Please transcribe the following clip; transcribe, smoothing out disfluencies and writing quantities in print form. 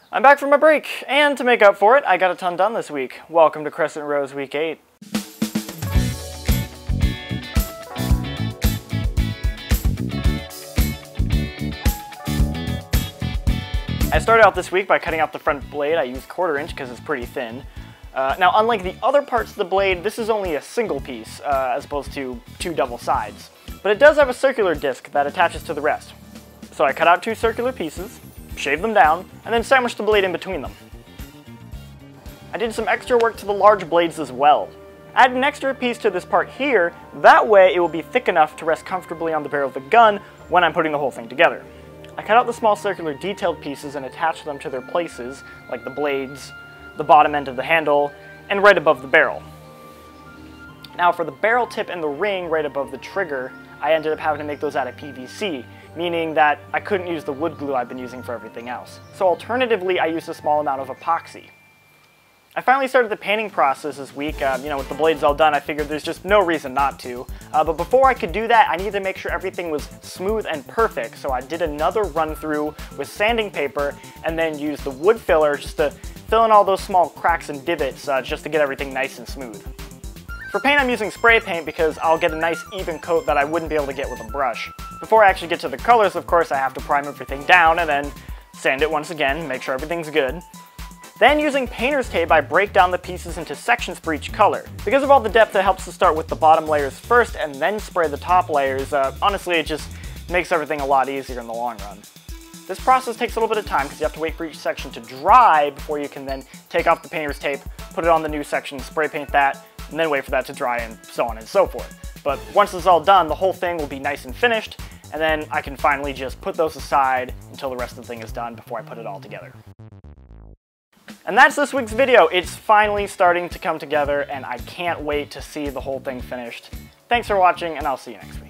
I'm back from my break, and to make up for it, I got a ton done this week. Welcome to Crescent Rose Week 8. I started out this week by cutting out the front blade. I used 1/4 inch because it's pretty thin. Now, unlike the other parts of the blade, this is only a single piece, as opposed to 2 double sides. But it does have a circular disc that attaches to the rest. So I cut out 2 circular pieces, shaved them down, and then sandwiched the blade in between them. I did some extra work to the large blades as well. I added an extra piece to this part here, that way it will be thick enough to rest comfortably on the barrel of the gun when I'm putting the whole thing together. I cut out the small circular detailed pieces and attached them to their places, like the blades, the bottom end of the handle, and right above the barrel. Now for the barrel tip and the ring right above the trigger, I ended up having to make those out of PVC, meaning that I couldn't use the wood glue I've been using for everything else. So alternatively, I used a small amount of epoxy. I finally started the painting process this week. With the blades all done, I figured there's just no reason not to. But before I could do that, I needed to make sure everything was smooth and perfect, so I did another run through with sanding paper and then used the wood filler just to fill in all those small cracks and divots just to get everything nice and smooth. For paint, I'm using spray paint because I'll get a nice even coat that I wouldn't be able to get with a brush. Before I actually get to the colors, of course, I have to prime everything down and then sand it once again, make sure everything's good. Then using painter's tape, I break down the pieces into sections for each color. Because of all the depth, it helps to start with the bottom layers first and then spray the top layers. Honestly, it just makes everything a lot easier in the long run. This process takes a little bit of time because you have to wait for each section to dry before you can then take off the painter's tape, put it on the new section, spray paint that, and then wait for that to dry and so on and so forth. But once it's all done, the whole thing will be nice and finished, and then I can finally just put those aside until the rest of the thing is done before I put it all together. And that's this week's video. It's finally starting to come together, and I can't wait to see the whole thing finished. Thanks for watching, and I'll see you next week.